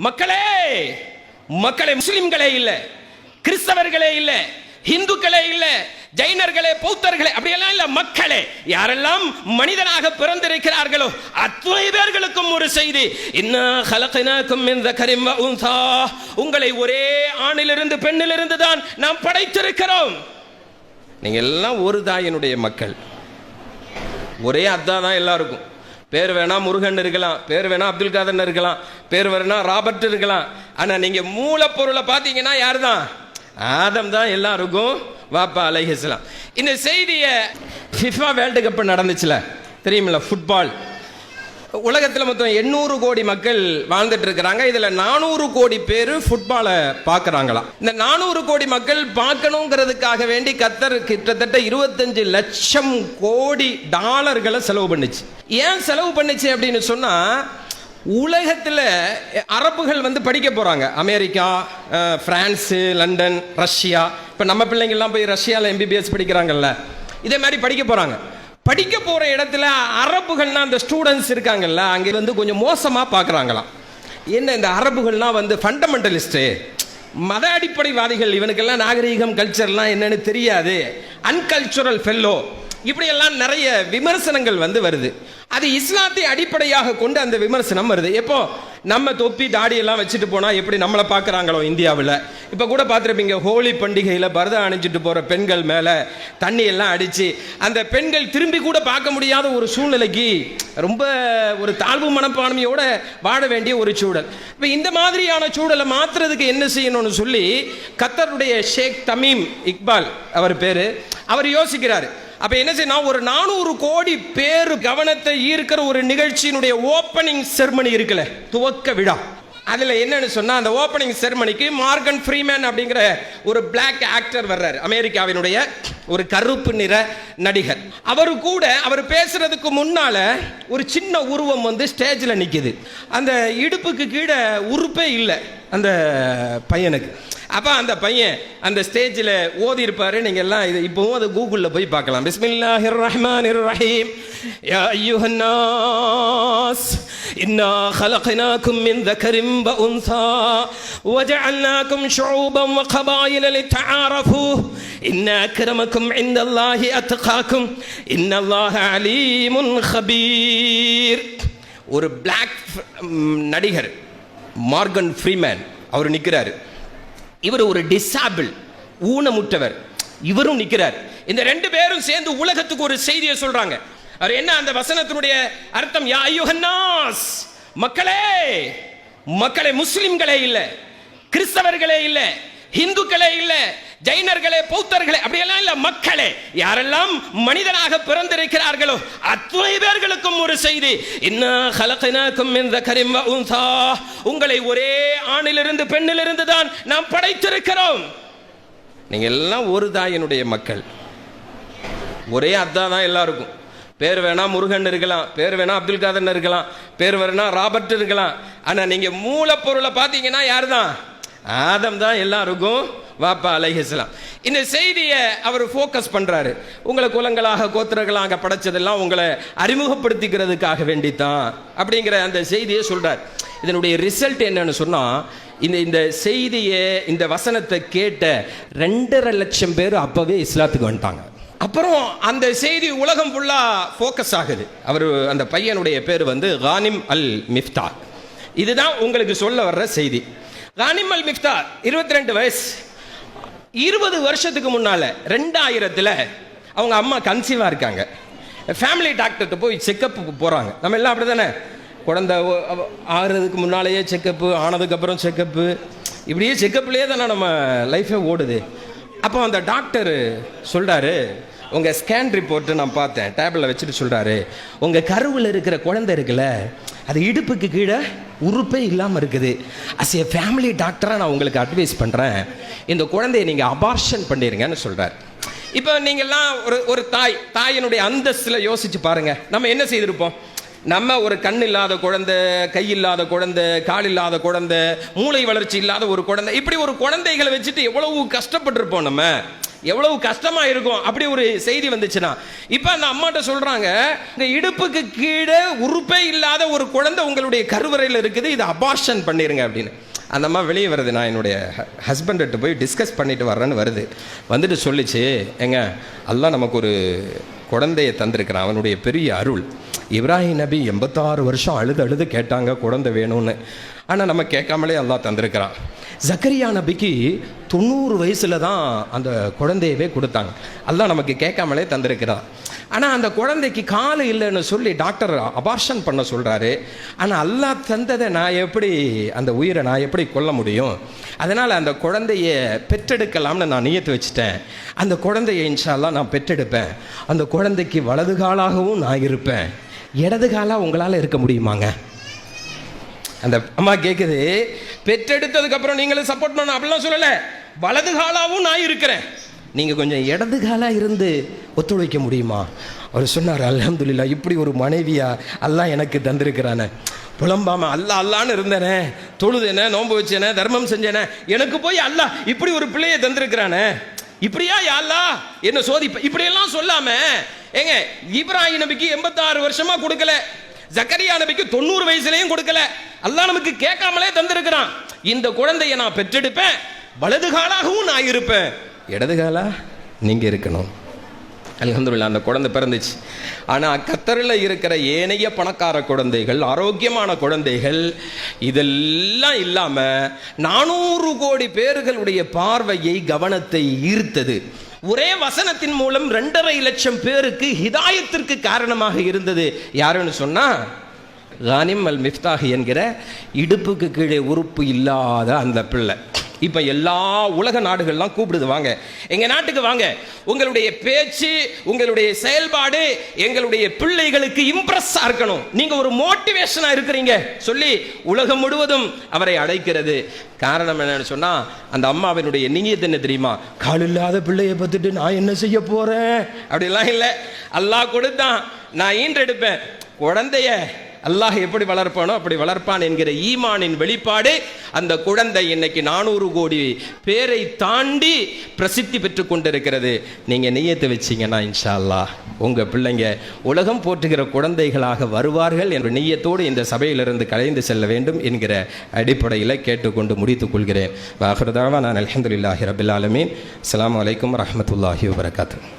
மக்களே, மக்களே, முஸ்லிம்களே இல்ல, கிறிஸ்தவர்களே இல்ல, இந்துக்களே இல்ல, ஜைனர்களே, பௌத்தர்களே அப்படியெல்லாம் இல்ல, மக்களே, யாரெல்லாம் மனிதனாக பிறந்திருக்கிறார்களோ அத்தனை பேர்களுக்கும் ஒரு செய்தி. இன்னா ஹலக்னாகும் மின் தக்கரின் வ உன்சா, உங்களை ஒரே ஆணிலிருந்து பெண்ணிலிருந்து தான் நாம் படைத்திருக்கிறோம். நீங்க எல்லாம் ஒரு தாயினுடைய மக்கள். ஒரே அத்தா தான் எல்லாருக்கும். பேர் வேணா முருகன் இருக்கலாம், பேர் வேணா அப்துல் காதர் இருக்கலாம், பேர் வேணா ராபர்ட் இருக்கலாம். ஆனா நீங்க மூலப்பொருளை பார்த்தீங்கன்னா யாரு தான்? ஆதம் தான் எல்லாருக்கும் வாப்பா அலைஹிஸ்ஸலாம். இந்த செய்தியை ஃபிஃபா வேர்ல்டு கப் நடந்துச்சுல, தெரியுமில்ல, ஃபுட்பால். உலகத்தில் மொத்தம் 800 கோடி மக்கள் வாழ்ந்துட்டு இருக்கிறாங்க. இதுல 400 கோடி பேர் ஃபுட்பாலை பார்க்கறாங்களாம். இந்த 400 கோடி மக்கள் பார்க்கணுங்கிறதுக்காக வேண்டி கத்தர் கிட்டத்தட்ட 25 லட்சம் கோடி டாலர்களை செலவு பண்ணுச்சு. ஏன் செலவு பண்ணுச்சு அப்படின்னு சொன்னா, உலகத்தில் அரபுகள் வந்து படிக்க போறாங்க. America, France, London, Russia. இப்போ நம்ம பிள்ளைங்கள்லாம் போய் ரஷ்யாவில் MBBS படிக்கிறாங்கல்ல, இதே மாதிரி படிக்க போறாங்க. படிக்க போற இடத்துல அரபுகள்னா அந்த ஸ்டூடெண்ட்ஸ் இருக்காங்கல்ல, அங்கே வந்து கொஞ்சம் மோசமா பார்க்குறாங்களாம். என்ன, இந்த அரபுகள்லாம் வந்து ஃபண்டமெண்டலிஸ்ட்டு, மத அடிப்படைவாதிகள், இவனுக்கெல்லாம் நாகரீகம் கல்ச்சர்லாம் என்னன்னு தெரியாது, அன்கல்ச்சுரல் ஃபெல்லோ, இப்படியெல்லாம் நிறைய விமர்சனங்கள் வந்து வருது. அது இஸ்லாத்தை அடிப்படையாக கொண்டு அந்த விமர்சனம் வருது. எப்போ நம்ம தொப்பி தாடியெல்லாம் வச்சுட்டு போனால் எப்படி நம்மளை பார்க்குறாங்களோ இந்தியாவில். இப்போ கூட பார்த்துருப்பீங்க, ஹோலி பண்டிகையில் பரதம் அணிஞ்சிட்டு போகிற பெண்கள் மேலே தண்ணி எல்லாம் அடித்து அந்த பெண்கள் திரும்பி கூட பார்க்க முடியாத ஒரு சூழ்நிலைக்கு ரொம்ப ஒரு தாழ்வு மனப்பான்மையோடு வாழ வேண்டிய ஒரு சூழல். இப்போ இந்த மாதிரியான சூழலை மாற்றுறதுக்கு என்ன செய்யணும்னு சொல்லி கத்தருடைய ஷேக் தமீம் இக்பால் அவர் பேர், அவர் யோசிக்கிறார். அப்ப என்ன செய்யணும், ஒரு 400 கோடி பேர் கவனத்தை ஈர்க்கிற ஒரு நிகழ்ச்சியினுடைய ஓப்பனிங் செர்மனி இருக்குல்ல, துவக்க விழா. அதுல என்னன்னு சொன்னா, அந்த ஓப்பனிங் செர்மனிக்கு மார்கன் ஃப்ரீமேன் அப்படிங்கிற ஒரு பிளாக் ஆக்டர் வர்றாரு, அமெரிக்காவினுடைய ஒரு கருப்பு நிற நடிகர். அவரு கூட அவர் பேசுறதுக்கு முன்னால ஒரு சின்ன உருவம் வந்து ஸ்டேஜ்ல நிக்குது. அந்த இடுப்புக்கு கீழே உறுப்பே இல்லை அந்த பையனுக்கு. அப்போ அந்த பையன் அந்த ஸ்டேஜில் ஓதி இருப்பாரு. நீங்கள் எல்லாம் இது இப்போவும் அது கூகுளில் போய் பார்க்கலாம். பிஸ்மில்லாஹிர் ரஹ்மானிர் ரஹீம். யா அய்யுஹன் நாஸ் இன்னா ஹலக்னாகும் மின் தக்கரின் வ உன்சா வஜஅல்னாகும் ஷுஊபன் வ கபாயில லிதஆரஃபு இன்ன அக்ரமக்கும் இன்தல்லாஹி அத்காக்கும் இன்னல்லாஹ அலீமுன் கபீர். ஒரு பிளாக் நடிகர் மார்கன் ஃப்ரீமேன் அவர் நிற்கிறாரு. இவர் ஒரு டிசாபிள், ஊனமுற்றவர், இவரும் நிற்கிறார். இந்த 2 பேரும் சேர்ந்து உலகத்துக்கு ஒரு செய்தியை சொல்றாங்க. அவர் என்ன, அந்த வசனத்தினுடைய அர்த்தம், யா அய்யுஹன் நாஸ், மக்களே, மக்களே, முஸ்லிம்களே இல்ல, கிறிஸ்தவர்களே இல்ல, இந்துக்களே இல்ல, ஜைனர்களே, பௌத்தர்களே அப்படியெல்லாம் இல்ல, மக்களே, யாரெல்லாம் மனிதனாக பிறந்திருக்கிறார்களோ அத்தனை பேர்களுக்கும் ஒரு செய்தி. இன்னா ஹலக்னாகும் மின் தக்கரின் வ உன்சா, உங்களை ஒரே ஆணிலிருந்து பெண்ணிலிருந்து தான் நாம் படைத்திருக்கிறோம். நீங்க எல்லாம் ஒரு தாயினுடைய மக்கள். ஒரே அத்தா தான் எல்லாருக்கும். பேர் வேணா முருகன் இருக்கலாம், பேர் வேணா அப்துல் காதர் இருக்கலாம், பேர் வேணா ராபர்ட் இருக்கலாம். ஆனா நீங்க மூலப்பொருளை பார்த்தீங்கன்னா யாரு தான்? ஆதம் தான் எல்லாருக்கும் வாப்பா அலைஹிஸ்ஸலாம். இந்த செய்தியை அவர் ஃபோக்கஸ் பண்றாரு. உங்களை குலங்களாக கோத்திரங்களாக படைச்சதெல்லாம் உங்களை அறிமுகப்படுத்திக்கிறதுக்காக வேண்டித்தான் அப்படிங்கிற அந்த செய்தியை சொல்றார். இதனுடைய ரிசல்ட் என்னன்னு சொன்னா, இந்த செய்தியை, இந்த வசனத்தை கேட்ட 2.5 லட்சம் பேர் அப்பவே இஸ்லாத்துக்கு வந்துட்டாங்க. அப்புறம் அந்த செய்தி உலகம் ஃபுல்லா ஃபோக்கஸ் ஆகுது. அவர் அந்த பையனுடைய பேர் வந்து கானிம் அல் மிஃப்தா. இதுதான் உங்களுக்கு சொல்ல வர்ற செய்தி. கானிம் அல் மிஃப்தா 22 வயசு. 20 வருஷத்துக்கு முன்னால 2000 அவங்க அம்மா கன்சீவா இருக்காங்க. ஃபேமிலி டாக்டர்கிட்ட போய் செக்கப் போறாங்க. நம்ம எல்லாம் அப்படிதானே, குழந்தை ஆகிறதுக்கு முன்னாலேயே செக்கப்பு, ஆனதுக்கு அப்புறம் செக்கப்பு, இப்படியே செக்கப்லேயே தானே நம்ம லைஃபே ஓடுது. அப்போ அந்த டாக்டர் சொல்றாரு, உங்க ஸ்கேன் ரிப்போர்ட் நான் பார்த்தேன், டேபிளில் வச்சுட்டு சொல்றாரு, உங்க கருவில் இருக்கிற குழந்தை இருக்குல்ல, அது இடுப்புக்கு கீழே உறுப்பே இல்லாமல் இருக்குது. அஸ் ஏ ஃபேமிலி டாக்டராக நான் உங்களுக்கு அட்வைஸ் பண்ணுறேன், இந்த குழந்தைய நீங்கள் அபார்ஷன் பண்ணிடுங்கன்னு சொல்கிறார். இப்போ நீங்கள்லாம் ஒரு தாயினுடைய அந்தஸ்தில் யோசிச்சு பாருங்க, நம்ம என்ன செய்திருப்போம்? நம்ம ஒரு கண் இல்லாத குழந்தை, கை இல்லாத குழந்தை, கால் இல்லாத குழந்தை, மூளை வளர்ச்சி இல்லாத ஒரு குழந்தை, இப்படி ஒரு குழந்தைகளை வச்சுட்டு எவ்வளவு கஷ்டப்பட்டிருப்போம் நம்ம. எவ்வளவு கஷ்டமா இருக்கும் அப்படி ஒரு செய்தி வந்துச்சுன்னா. இப்ப அந்த அம்மாட்ட சொல்றாங்க, இந்த இடுப்புக்கு கீழே உறுப்பே இல்லாத ஒரு குழந்தை உங்களுடைய கருவறையில் இருக்குது, இதை அபார்ஷன் பண்ணிருங்க அப்படின்னு. அந்த அம்மா வெளியே வருது, நான் என்னுடைய ஹஸ்பண்ட்ட போய் டிஸ்கஸ் பண்ணிட்டு வர்றேன்னு வருது. வந்துட்டு சொல்லிச்சு, எங்க அல்லாஹ் நமக்கு ஒரு குழந்தையை தந்திருக்கிறான், அவனுடைய பெரிய அருள். இப்ராஹிம் நபி 86 வருஷம் அழுது கேட்டாங்க குழந்தை வேணும்னு, ஆனால் நம்ம கேட்காமலே அல்லாஹ் தந்திருக்கிறான். ஜக்கரியா நபிக்கு 90 வயசுல தான் அந்த குழந்தையவே கொடுத்தாங்க, அல்லாஹ் நமக்கு கேட்காமலே தந்திருக்கிறான். ஆனால் அந்த குழந்தைக்கு காலு இல்லைன்னு சொல்லி டாக்டர் அபார்ஷன் பண்ண சொல்கிறாரு. ஆனால் அல்லாஹ் தந்ததை நான் எப்படி, அந்த உயிரை நான் எப்படி கொல்ல முடியும்? அதனால் அந்த குழந்தைய பெற்றெடுக்கலாம்னு நான் நியத்து வச்சுட்டேன். அந்த குழந்தைய இன்ஷா அல்லாஹ் நான் பெற்றெடுப்பேன். அந்த குழந்தைக்கு வலது காலாகவும் நான் இருப்பேன். இடது காலாக உங்களால் இருக்க முடியுமாங்க? அந்த அம்மா கேட்குது, பெற்றெடுத்ததுக்கு அப்புறம் நீங்களும் சப்போர்ட் பண்ணணும் அப்படிலாம் சொல்லலை, வலது காலாவும் நான் இருக்கிறேன், நீங்கள் கொஞ்சம் இடது காலாக இருந்து ஒத்துழைக்க முடியுமா? அவர் சொன்னார், அல்ஹம்துலில்லாஹ், இப்படி ஒரு மனைவியா அல்லாஹ் எனக்கு தந்திருக்கிறானே. புலம்பாம அல்லான்னு இருந்தேனே, தொழுதேனே, நோன்பு வச்சேனே, தர்மம் செஞ்சேனே, எனக்கு போய் அல்லாஹ் இப்படி ஒரு பிள்ளையை தந்திருக்கிறானே, இப்படியா யா அல்லாஹ் என்ன சோதிப்ப, இப்படியெல்லாம் சொல்லாம. ஏங்க, இப்ராஹிம் நபிக்கு 86 வருஷமா கொடுக்கல, ஜக்கரியா நபிக்கு 90 வயசுலையும் கொடுக்கல, அல்லாஹ் நமக்கு கேட்காமலே தந்திருக்கிறான். இந்த குழந்தையை நான் பெற்றெடுப்பேன், வலது காலாகவும் நான் இருப்பேன், இடது காலா நீங்க இருக்கணும். அல்ஹம்துலில்லாஹ், அந்த குழந்தை பிறந்துச்சு. ஆனால் கத்தரில் இருக்கிற ஏனைய பணக்கார குழந்தைகள், ஆரோக்கியமான குழந்தைகள், இதெல்லாம் இல்லாமல் 400 கோடி பேர்களுடைய பார்வையை, கவனத்தை ஈர்த்தது. ஒரே வசனத்தின் மூலம் 2.5 லட்சம் பேருக்கு ஹிதாயத்திற்கு காரணமாக இருந்தது. யாருன்னு சொன்னா, கானிம் அல் மிஃப்தாஹ் என்கிற இடுப்புக்கு கீழே உறுப்பு இல்லாத அந்த பிள்ளை. இப்போ எல்லா உலக நாடுகள்லாம் கூப்பிடுது, வாங்க எங்க நாட்டுக்கு வாங்க, உங்களுடைய பேச்சு, உங்களுடைய செயல்பாடு எங்களுடைய பிள்ளைகளுக்கு இம்ப்ரெஸ்ஸா இருக்கணும், நீங்க ஒரு மோட்டிவேஷனா இருக்கிறீங்க சொல்லி உலகம் முழுவதும் அவரை அழைக்கிறது. காரணம் என்னன்னு சொன்னா, அந்த அம்மாவினுடைய நியத் என்ன தெரியுமா? கால் இல்லாத பிள்ளையை பார்த்துட்டு நான் என்ன செய்ய போறேன் அப்படிலாம் இல்லை, அல்லாஹ் கொடுத்தான், நான் ஈன்றெடுப்பேன், குழந்தைய அல்லாஹ் எப்படி வளர்ப்பானோ அப்படி வளர்ப்பான் என்கிற ஈமானின் வெளிப்பாடு. அந்த குழந்தை இன்னைக்கு 400 கோடி பேரை தாண்டி பிரசித்தி பெற்று கொண்டிருக்கிறது. நீங்க நியத்து வச்சீங்கன்னா இன்ஷா அல்லாஹ் உங்க பிள்ளைங்க உலகம் போற்றுகிற குழந்தைகளாக வருவார்கள் என்ற நியத்தோடு இந்த சபையிலிருந்து கலைந்து செல்ல வேண்டும் என்கிற அடிப்படையில் கேட்டுக்கொண்டு முடித்துக் கொள்கிறேன். வாஹிரு தஅவானா அல்ஹம்துலில்லாஹி ரப்பில் ஆலமீன். அஸ்ஸலாமு அலைக்கும் வரஹ்மத்துல்லாஹி வபரகாத்துஹு.